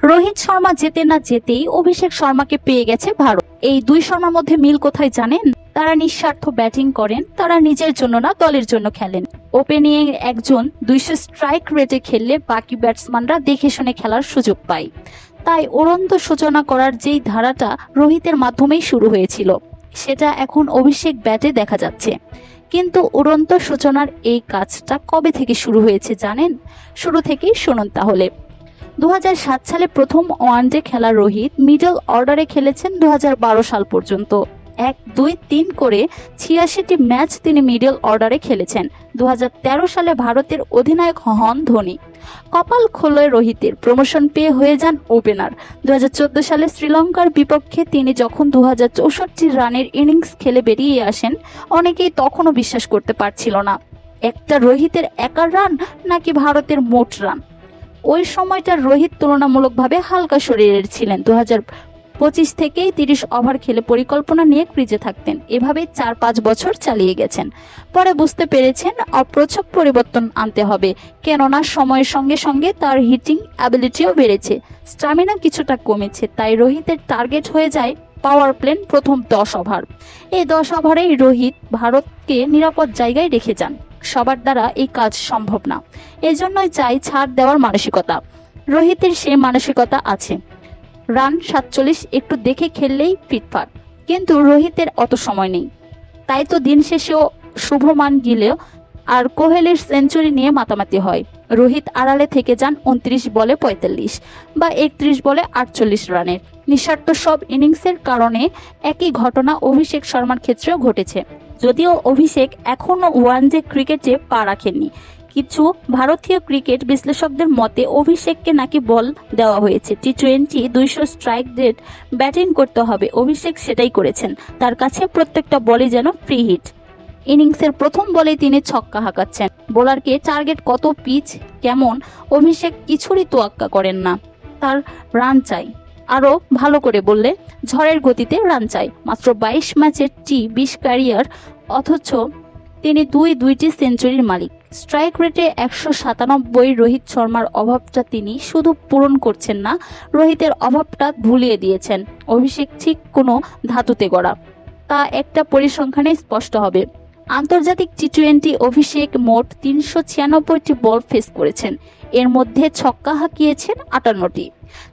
রোহিত শর্মা যেতে না যেতেই অভিষেক শর্মাকে পেয়ে গেছে ভারত। এই দুই শর্মার মধ্যে মিল কোথায় জানেন? তারা নিঃস্বার্থ ব্যাটিং করেন, তারা নিজের জন্য না দলের জন্য খেলেন। ওপেনিং একজন 200 স্ট্রাইক রেটে খেললে বাকি ব্যাটসম্যানরা দেখে শুনে খেলার সুযোগ পায়। তাই উড়ন্ত সূচনা করার যেই ধারাটা রোহিতের মাধ্যমেই শুরু হয়েছিল, সেটা এখন অভিষেক ব্যাটে দেখা যাচ্ছে। কিন্তু উড়ন্ত সূচনার এই কাজটা কবে থেকে শুরু হয়েছে জানেন? শুরু থেকেই শুনুন তাহলে। 2007 সালে প্রথম ওয়ানডে খেলা রোহিত মিডল অর্ডারে খেলেছেন 2012 সাল পর্যন্ত। 1, 2, 3 করে 86টি ম্যাচ তিনি মিডল অর্ডারে খেলেছেন। 2013 সালে ভারতের অধিনায়ক হন ধোনি। কপাল খোলে রোহিতের, প্রমোশন পেয়ে হয়ে যান ওপেনার। 2014 সালে শ্রীলঙ্কার বিপক্ষে তিনি যখন 2064 রানের ইনিংস খেলে বেরিয়ে আসেন, অনেকেই তখনও বিশ্বাস করতে পারছিল না একটা রোহিতের একার রান নাকি ভারতের মোট রান। ওই সময়টা রোহিত তুলনামূলকভাবে হালকা শরীরের ছিলেন। 2025 থেকেই 30 ওভার খেলে পরিকল্পনা নিয়ে ক্রিজে থাকতেন। এভাবে 4-5 বছর চালিয়ে গেছেন। পরে বুঝতে পেরেছেন অপ্রচক পরিবর্তন আনতে হবে, কেননা সময়ের সঙ্গে সঙ্গে তার হিটিং অ্যাবিলিটিও বেড়েছে, স্টামিনা কিছুটা কমেছে। তাই রোহিতের টার্গেট হয়ে যায় পাওয়ার প্লেন প্রথম 10 ওভার। এই 10 ওভারেই রোহিত ভারতকে নিরাপদ জায়গায় রেখে যান। সবার দ্বারা এই কাজ সম্ভব না, এজন্যই চাই ছাড় দেওয়ার মানসিকতা। রোহিতের সেই মানসিকতা আছে। রান 47, একটু দেখে খেললেই ফিটফাট। কিন্তু রোহিতের অত সময় নেই। তাই তো দিন শেষেও শুভমান গিলেও আর কোহলির সেঞ্চুরি নিয়ে মাতামাতি হয়। রোহিত আড়ালে থেকে যান 29 বলে 45 বা 31 বলে 48 রানের। নিঃস্বার্থ সব ইনিংসের কারণে একই ঘটনা অভিষেক শর্মার ক্ষেত্রেও ঘটেছে। যদিও অভিষেক এখনও ওয়ানডে ক্রিকেটে পা রাখেননি। কিছু ভারতীয় ক্রিকেট বিশ্লেষকদের মতে অভিষেককে নাকি বল দেওয়া হয়েছে, টি-20 200 স্ট্রাইক রেট ব্যাটিং করতে হবে। অভিষেক সেটাই করেছেন। তার কাছে প্রত্যেকটা বলই যেন ফ্রি হিট। ইনিংসের প্রথম বলে তিনি ছক্কা হাঁকাচ্ছেন। বোলারকে টার্গেট কত, পিচ কেমন, অভিষেক কিছুরই তোয়াক্কা করেন না। তার রান চাই, আরো ভালো করে বললে ঝড়ের গতিতে রান চাই। মাত্র 22 ম্যাচের টি20 ক্যারিয়ার, অথচ তিনি দুইটি সেঞ্চুরির মালিক। স্ট্রাইক রেটে 197। রোহিত শর্মার অভাবটা তিনি শুধু পূরণ করছেন না, রোহিতের অভাবটা ভুলিয়ে দিয়েছেন। অভিষেক ঠিক কোনো ধাতুতে গড়া, তা একটা পরিসংখ্যানে স্পষ্ট হবে। আন্তর্জাতিক টি-20 অভিষেক মোট 396টি বল ফেস করেছেন। এর মধ্যে ছক্কা হাঁকিয়েছেন 58টি,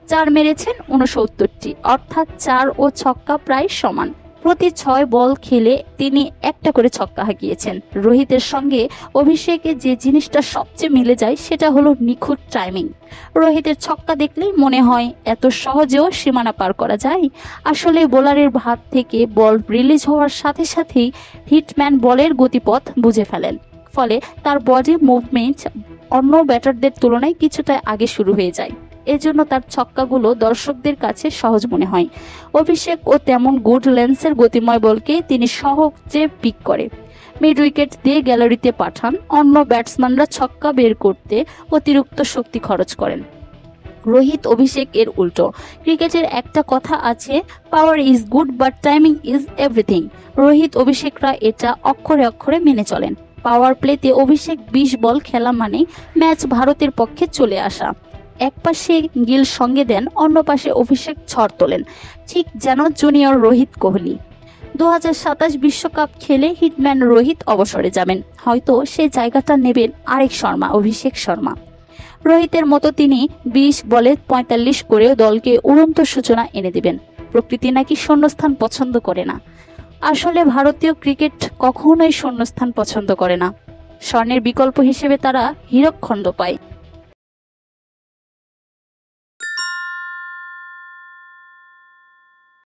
4 মেরেছেন 69টি, অর্থাৎ 4 ও ছক্কা প্রায় সমান। প্রতি 6 বল খেলে তিনি একটা করে ছক্কা হাঁকিয়েছেন। রোহিতের সঙ্গে অভিষেকের যে জিনিসটা সবচেয়ে মিলে যায় সেটা হলো নিখুঁত টাইমিং। রোহিতের ছক্কা দেখলেই মনে হয় এত সহজেও সীমানা পার করা যায়। আসলে বোলারের হাত থেকে বল রিলিজ হওয়ার সাথে সাথেই হিটম্যান বলের গতিপথ বুঝে ফেলেন, ফলে তার বডি মুভমেন্ট অন্য ব্যাটারদের তুলনায় কিছুটা আগে শুরু হয়ে যায়। এজন্য তার ছক্কাগুলো দর্শকদের কাছে সহজ মনে হয়। অভিষেক ও তেমন গুড লেন্সের গতিময় বলকে তিনি সহজে পিক করে মিড উইকেট দিয়ে গ্যালারিতে পাঠান। অন্য ব্যাটসম্যানরা ছক্কা বের করতে অতিরিক্ত শক্তি খরচ করেন। রোহিত অভিষেক এর উল্টো। ক্রিকেটের একটা কথা আছে, power is good but timing is everything. Rohit অভিষেকরা এটা অক্ষরে অক্ষরে মেনে চলেন। পাওয়ার প্লেতে অভিষেক 20 বল খেলা মানে ম্যাচ ভারতের পক্ষে চলে আসা। এক পাশে গিল সঙ্গে দেন, অন্য পাশে অভিষেক ঝড় তোলেন, ঠিক যেন জুনিয়র রোহিত কোহলি। 2027 বিশ্বকাপ খেলে হিটম্যান রোহিত অবসরে যাবেন। হয়তো সে জায়গাটা নেবেন আরেক শর্মা, অভিষেক শর্মা। রোহিতের মতো তিনি 20 বলে 45 করেও দলকে উড়ন্ত সূচনা এনে দেবেন। প্রকৃতি নাকি শূন্যস্থান পছন্দ করে না। আসলে ভারতীয় ক্রিকেট কখনোই শূন্যস্থান পছন্দ করে না। স্বর্ণের বিকল্প হিসেবে তারা হীরকখণ্ড পায়।